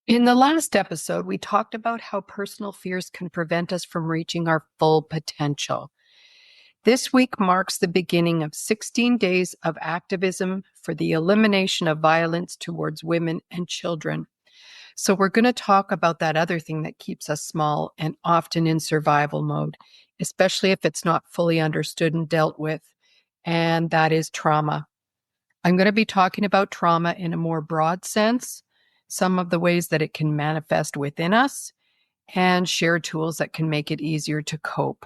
In the last episode, we talked about how personal fears can prevent us from reaching our full potential. This week marks the beginning of 16 days of activism for the elimination of violence towards women and children. So, we're going to talk about that other thing that keeps us small and often in survival mode, especially if it's not fully understood and dealt with, and that is trauma. I'm going to be talking about trauma in a more broad sense, some of the ways that it can manifest within us, and share tools that can make it easier to cope.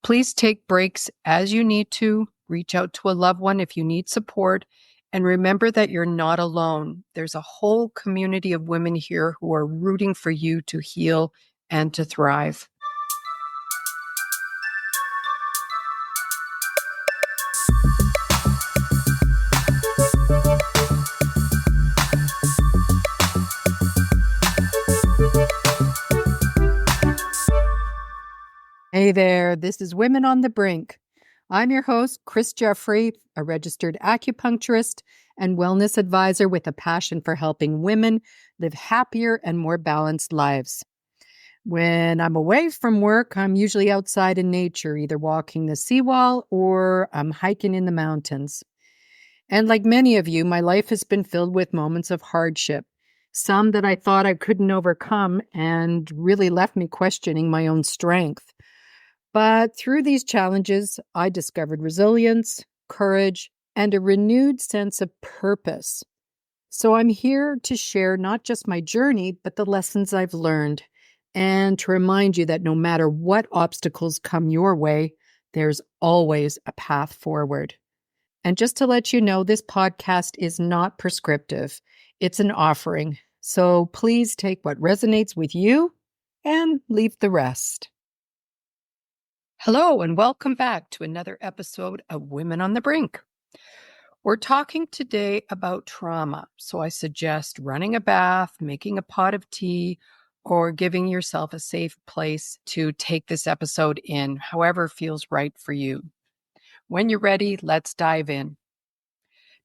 Please take breaks as you need to, reach out to a loved one if you need support, and remember that you're not alone. There's a whole community of women here who are rooting for you to heal and to thrive. Hey there, this is Women on the Brink. I'm your host, Chris Jeffrey, a registered acupuncturist and wellness advisor with a passion for helping women live happier and more balanced lives. When I'm away from work, I'm usually outside in nature, either walking the seawall or I'm hiking in the mountains. And like many of you, my life has been filled with moments of hardship, some that I thought I couldn't overcome and really left me questioning my own strength. But through these challenges, I discovered resilience, courage, and a renewed sense of purpose. So I'm here to share not just my journey, but the lessons I've learned, and to remind you that no matter what obstacles come your way, there's always a path forward. And just to let you know, this podcast is not prescriptive. It's an offering. So please take what resonates with you and leave the rest. Hello, and welcome back to another episode of Women on the Brink. We're talking today about trauma, so I suggest running a bath, making a pot of tea, or giving yourself a safe place to take this episode in, however feels right for you. When you're ready, let's dive in.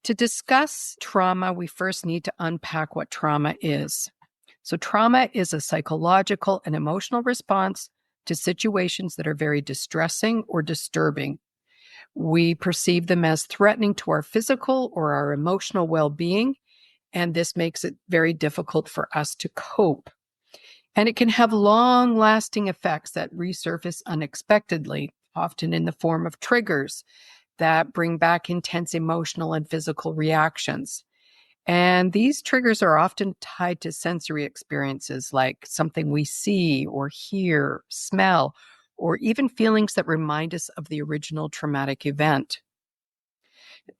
To discuss trauma, we first need to unpack what trauma is. So trauma is a psychological and emotional response to situations that are very distressing or disturbing. We perceive them as threatening to our physical or our emotional well-being, and this makes it very difficult for us to cope. And it can have long-lasting effects that resurface unexpectedly, often in the form of triggers that bring back intense emotional and physical reactions. And these triggers are often tied to sensory experiences like something we see or hear, smell, or even feelings that remind us of the original traumatic event.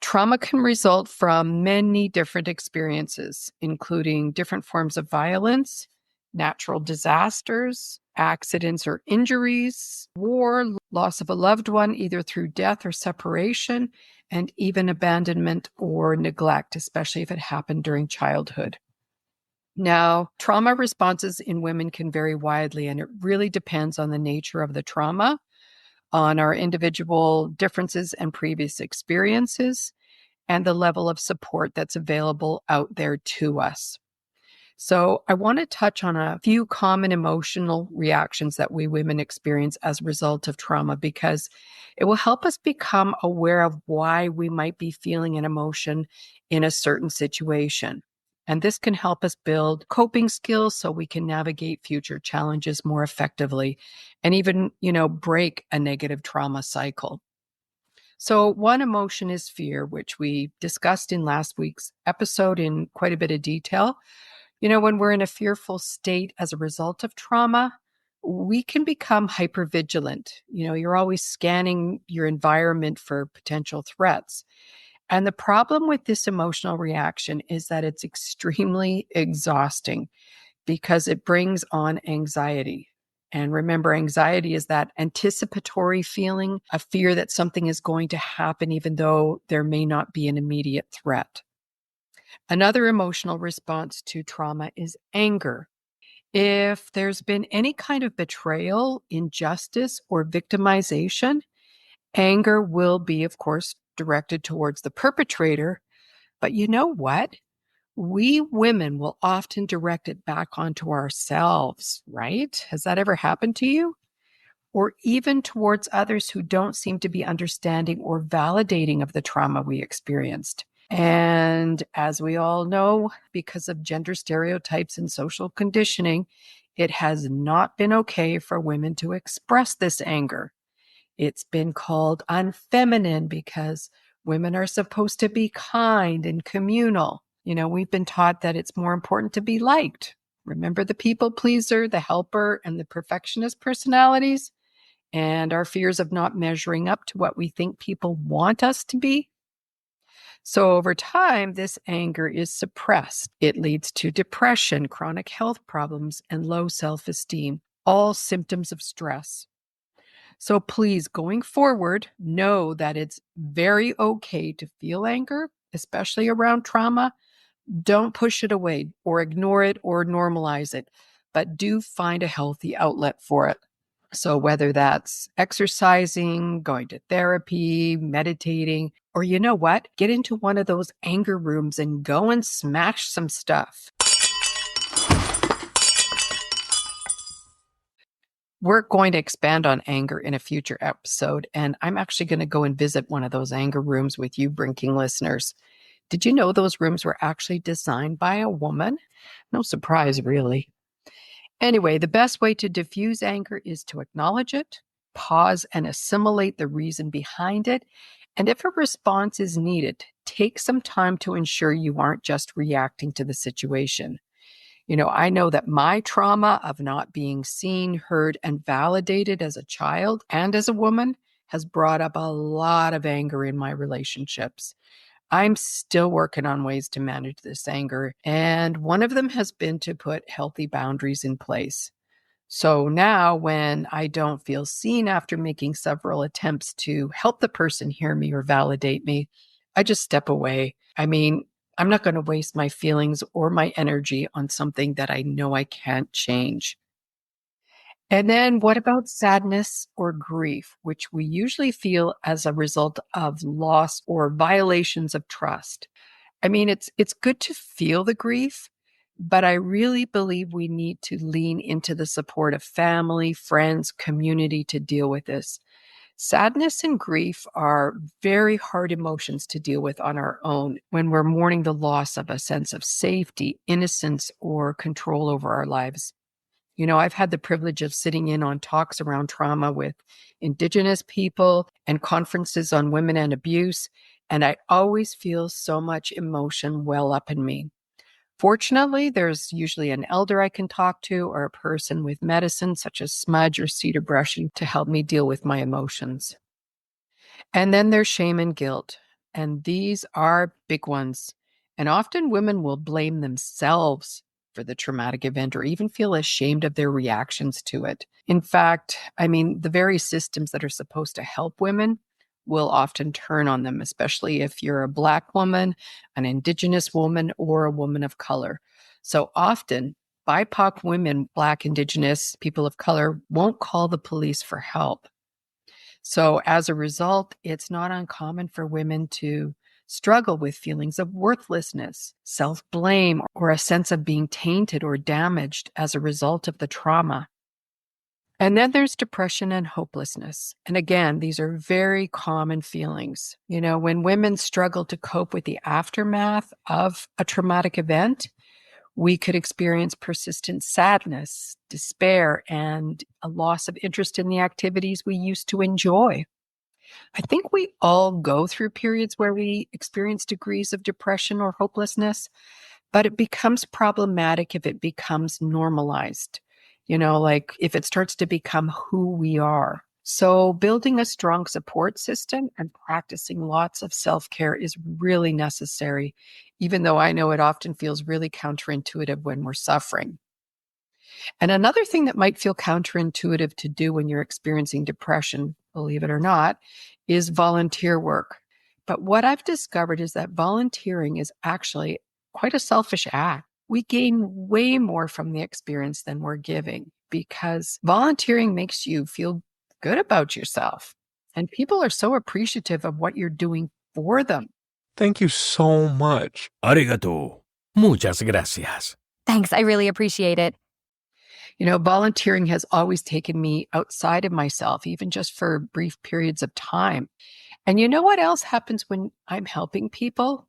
Trauma can result from many different experiences, including different forms of violence, natural disasters, accidents or injuries, war, loss of a loved one, either through death or separation, and even abandonment or neglect, especially if it happened during childhood. Now, trauma responses in women can vary widely, and it really depends on the nature of the trauma, on our individual differences and previous experiences, and the level of support that's available out there to us. So I want to touch on a few common emotional reactions that we women experience as a result of trauma, because it will help us become aware of why we might be feeling an emotion in a certain situation. And this can help us build coping skills so we can navigate future challenges more effectively and even, break a negative trauma cycle. So one emotion is fear, which we discussed in last week's episode in quite a bit of detail. When we're in a fearful state as a result of trauma, we can become hypervigilant. You're always scanning your environment for potential threats. And the problem with this emotional reaction is that it's extremely exhausting because it brings on anxiety. And remember, anxiety is that anticipatory feeling, a fear that something is going to happen, even though there may not be an immediate threat. Another emotional response to trauma is anger. If there's been any kind of betrayal, injustice, or victimization, anger will be, of course, directed towards the perpetrator. But you know what? we women will often direct it back onto ourselves, right? Has that ever happened to you? Or even towards others who don't seem to be understanding or validating of the trauma we experienced. And as we all know, because of gender stereotypes and social conditioning, it has not been okay for women to express this anger. It's been called unfeminine because women are supposed to be kind and communal. We've been taught that it's more important to be liked. Remember the people pleaser, the helper, and the perfectionist personalities? And our fears of not measuring up to what we think people want us to be? So over time, this anger is suppressed. It leads to depression, chronic health problems, and low self-esteem, all symptoms of stress. So please, going forward, know that it's very okay to feel anger, especially around trauma. Don't push it away or ignore it or normalize it, but do find a healthy outlet for it. So whether that's exercising, going to therapy, meditating, or you know what? Get into one of those anger rooms and go and smash some stuff. We're going to expand on anger in a future episode, and I'm actually going to go and visit one of those anger rooms with you, Brinking listeners. Did you know those rooms were actually designed by a woman? No surprise, really. Anyway, the best way to diffuse anger is to acknowledge it, pause and assimilate the reason behind it. And if a response is needed, take some time to ensure you aren't just reacting to the situation. I know that my trauma of not being seen, heard, and validated as a child and as a woman has brought up a lot of anger in my relationships. I'm still working on ways to manage this anger, and one of them has been to put healthy boundaries in place. So now, when I don't feel seen after making several attempts to help the person hear me or validate me, I just step away. I'm not going to waste my feelings or my energy on something that I know I can't change. And then what about sadness or grief, which we usually feel as a result of loss or violations of trust? It's good to feel the grief, but I really believe we need to lean into the support of family, friends, community to deal with this. Sadness and grief are very hard emotions to deal with on our own when we're mourning the loss of a sense of safety, innocence, or control over our lives. I've had the privilege of sitting in on talks around trauma with Indigenous people and conferences on women and abuse, and I always feel so much emotion well up in me. Fortunately, there's usually an elder I can talk to or a person with medicine such as smudge or cedar brushing to help me deal with my emotions. And then there's shame and guilt, and these are big ones. And often women will blame themselves for the traumatic event or even feel ashamed of their reactions to it. In fact, the very systems that are supposed to help women will often turn on them, especially if you're a Black woman, an Indigenous woman, or a woman of color. So often, BIPOC women, Black, Indigenous, people of color, won't call the police for help. So as a result, it's not uncommon for women to struggle with feelings of worthlessness, self-blame, or a sense of being tainted or damaged as a result of the trauma. And then there's depression and hopelessness. And again, these are very common feelings. When women struggle to cope with the aftermath of a traumatic event, we could experience persistent sadness, despair, and a loss of interest in the activities we used to enjoy. I think we all go through periods where we experience degrees of depression or hopelessness, but it becomes problematic if it becomes normalized, like if it starts to become who we are. So building a strong support system and practicing lots of self-care is really necessary, even though I know it often feels really counterintuitive when we're suffering. And another thing that might feel counterintuitive to do when you're experiencing depression, believe it or not, is volunteer work. But what I've discovered is that volunteering is actually quite a selfish act. We gain way more from the experience than we're giving because volunteering makes you feel good about yourself. And people are so appreciative of what you're doing for them. Thank you so much. ありがとう。Muchas gracias. Thanks, I really appreciate it. Volunteering has always taken me outside of myself, even just for brief periods of time. And you know what else happens when I'm helping people?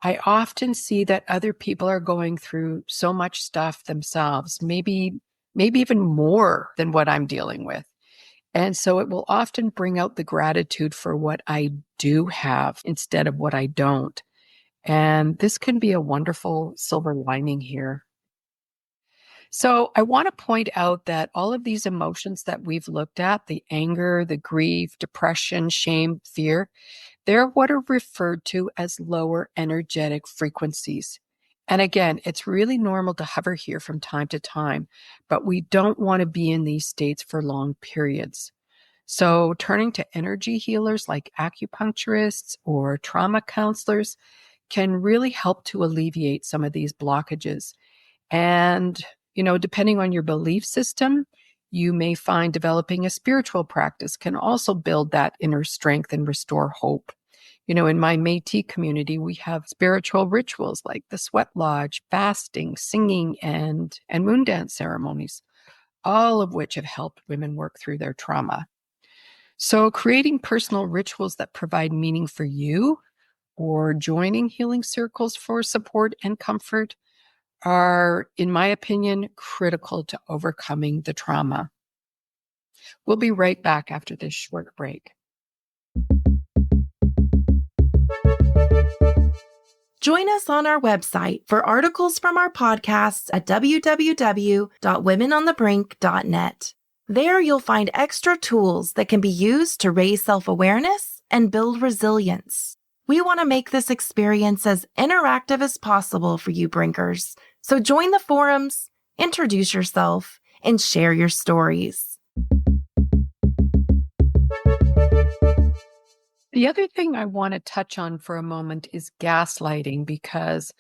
I often see that other people are going through so much stuff themselves, maybe even more than what I'm dealing with. And so it will often bring out the gratitude for what I do have instead of what I don't. And this can be a wonderful silver lining here. So I want to point out that all of these emotions that we've looked at, the anger, the grief, depression, shame, fear, they're what are referred to as lower energetic frequencies. And again, it's really normal to hover here from time to time, but we don't want to be in these states for long periods. So turning to energy healers like acupuncturists or trauma counselors can really help to alleviate some of these blockages. And, depending on your belief system, you may find developing a spiritual practice can also build that inner strength and restore hope. In my Métis community, we have spiritual rituals like the sweat lodge, fasting, singing, and moon dance ceremonies, all of which have helped women work through their trauma. So creating personal rituals that provide meaning for you or joining healing circles for support and comfort are, in my opinion, critical to overcoming the trauma. We'll be right back after this short break. Join us on our website for articles from our podcasts at www.womenonthebrink.net. There you'll find extra tools that can be used to raise self-awareness and build resilience. We want to make this experience as interactive as possible for you Brinkers. So join the forums, introduce yourself, and share your stories. The other thing I want to touch on for a moment is gaslighting, because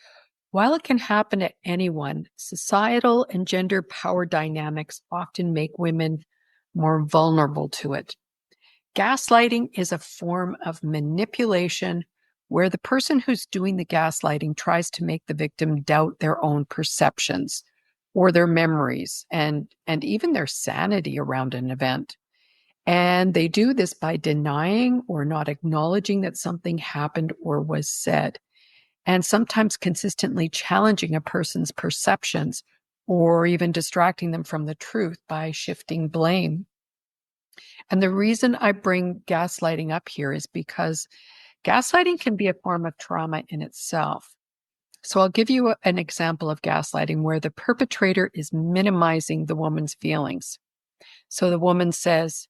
while it can happen to anyone, societal and gender power dynamics often make women more vulnerable to it. Gaslighting is a form of manipulation where the person who's doing the gaslighting tries to make the victim doubt their own perceptions or their memories and even their sanity around an event. And they do this by denying or not acknowledging that something happened or was said, and sometimes consistently challenging a person's perceptions or even distracting them from the truth by shifting blame. And the reason I bring gaslighting up here is because gaslighting can be a form of trauma in itself. So I'll give you an example of gaslighting where the perpetrator is minimizing the woman's feelings. So the woman says,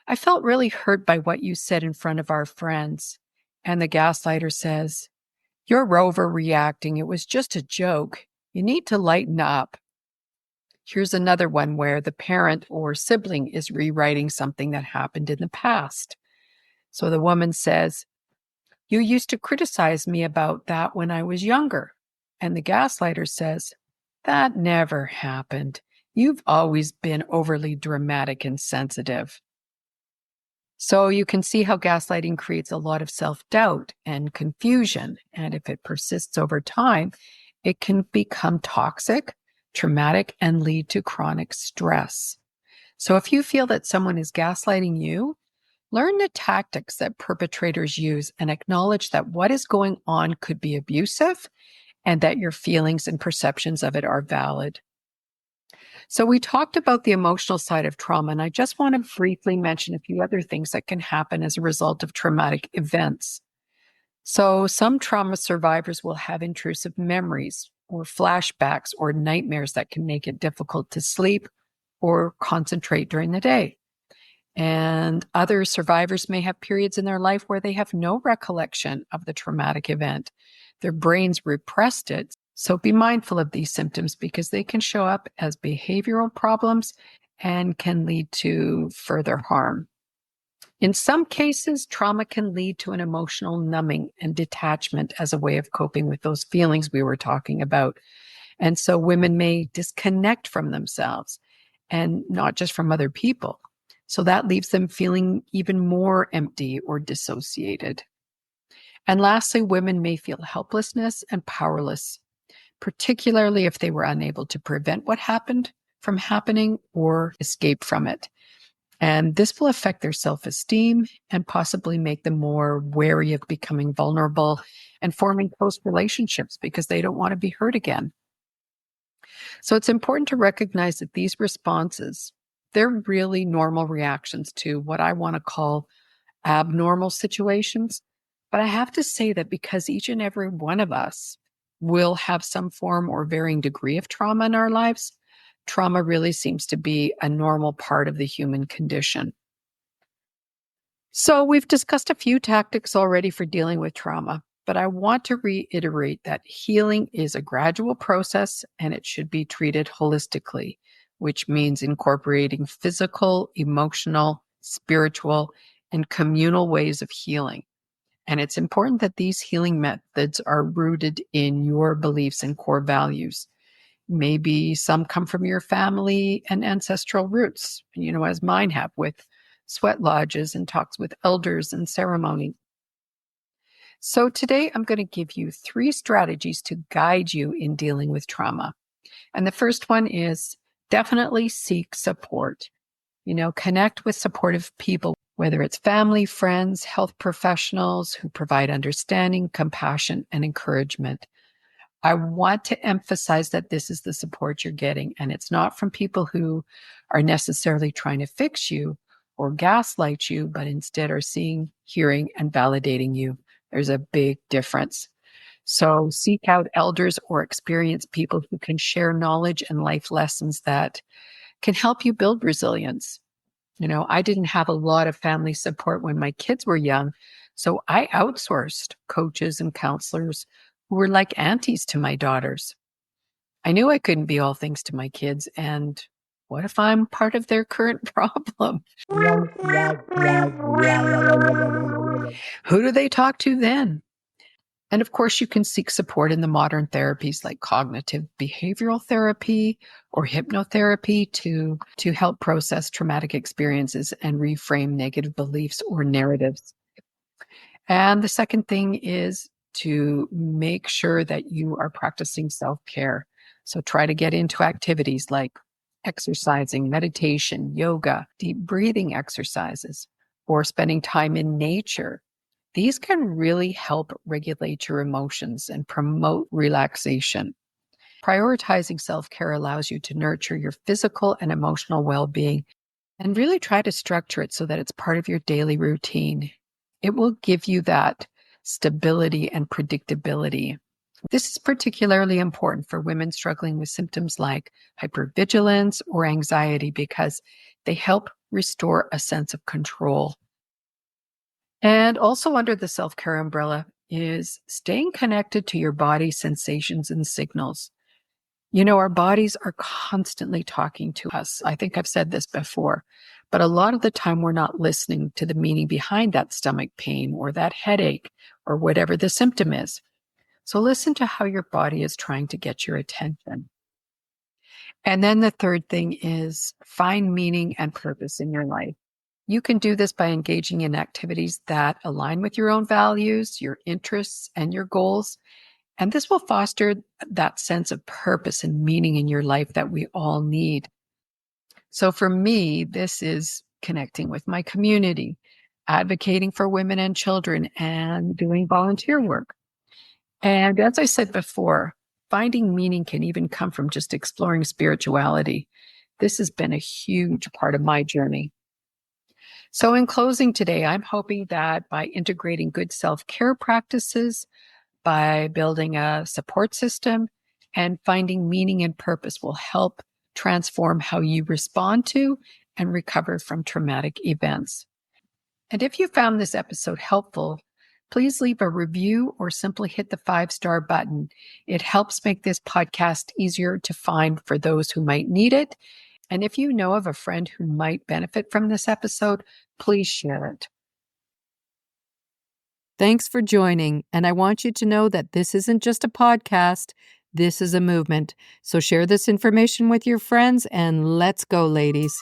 "I felt really hurt by what you said in front of our friends." And the gaslighter says, "You're overreacting. It was just a joke. You need to lighten up." Here's another one where the parent or sibling is rewriting something that happened in the past. So the woman says, "You used to criticize me about that when I was younger." And the gaslighter says, "That never happened. You've always been overly dramatic and sensitive." So you can see how gaslighting creates a lot of self-doubt and confusion. And if it persists over time, it can become toxic, traumatic, and lead to chronic stress. So if you feel that someone is gaslighting you, learn the tactics that perpetrators use and acknowledge that what is going on could be abusive and that your feelings and perceptions of it are valid. So we talked about the emotional side of trauma, and I just want to briefly mention a few other things that can happen as a result of traumatic events. So some trauma survivors will have intrusive memories or flashbacks or nightmares that can make it difficult to sleep or concentrate during the day. And other survivors may have periods in their life where they have no recollection of the traumatic event. Their brains repressed it. So be mindful of these symptoms because they can show up as behavioral problems and can lead to further harm. In some cases, trauma can lead to an emotional numbing and detachment as a way of coping with those feelings we were talking about. And so women may disconnect from themselves and not just from other people. So that leaves them feeling even more empty or dissociated. And lastly, women may feel helplessness and powerless particularly if they were unable to prevent what happened from happening or escape from it. And this will affect their self-esteem and possibly make them more wary of becoming vulnerable and forming close relationships because they don't want to be hurt again. So it's important to recognize that these responses, they're really normal reactions to what I want to call abnormal situations. But I have to say that because each and every one of us will have some form or varying degree of trauma in our lives, trauma really seems to be a normal part of the human condition. So we've discussed a few tactics already for dealing with trauma, but I want to reiterate that healing is a gradual process and it should be treated holistically, which means incorporating physical, emotional, spiritual, and communal ways of healing. And it's important that these healing methods are rooted in your beliefs and core values. Maybe some come from your family and ancestral roots, as mine have with sweat lodges and talks with elders and ceremony. So today I'm going to give you 3 strategies to guide you in dealing with trauma. And the first one is definitely seek support. Connect with supportive people, whether it's family, friends, health professionals who provide understanding, compassion, and encouragement. I want to emphasize that this is the support you're getting, and it's not from people who are necessarily trying to fix you or gaslight you, but instead are seeing, hearing, and validating you. There's a big difference. So seek out elders or experienced people who can share knowledge and life lessons that can help you build resilience. I didn't have a lot of family support when my kids were young, so I outsourced coaches and counselors who were like aunties to my daughters. I knew I couldn't be all things to my kids, and what if I'm part of their current problem? Who do they talk to then? And of course, you can seek support in the modern therapies like cognitive behavioral therapy or hypnotherapy to help process traumatic experiences and reframe negative beliefs or narratives. And the second thing is to make sure that you are practicing self-care. So try to get into activities like exercising, meditation, yoga, deep breathing exercises, or spending time in nature. These can really help regulate your emotions and promote relaxation. Prioritizing self-care allows you to nurture your physical and emotional well-being and really try to structure it so that it's part of your daily routine. It will give you that stability and predictability. This is particularly important for women struggling with symptoms like hypervigilance or anxiety because they help restore a sense of control. And also under the self-care umbrella is staying connected to your body's sensations and signals. Our bodies are constantly talking to us. I think I've said this before, but a lot of the time we're not listening to the meaning behind that stomach pain or that headache or whatever the symptom is. So listen to how your body is trying to get your attention. And then the third thing is find meaning and purpose in your life. You can do this by engaging in activities that align with your own values, your interests, and your goals. And this will foster that sense of purpose and meaning in your life that we all need. So for me, this is connecting with my community, advocating for women and children, and doing volunteer work. And as I said before, finding meaning can even come from just exploring spirituality. This has been a huge part of my journey. So in closing today, I'm hoping that by integrating good self-care practices, by building a support system, and finding meaning and purpose will help transform how you respond to and recover from traumatic events. And if you found this episode helpful, please leave a review or simply hit the 5-star button. It helps make this podcast easier to find for those who might need it. And if you know of a friend who might benefit from this episode, please share it. Thanks for joining. And I want you to know that this isn't just a podcast. This is a movement. So share this information with your friends and let's go, ladies.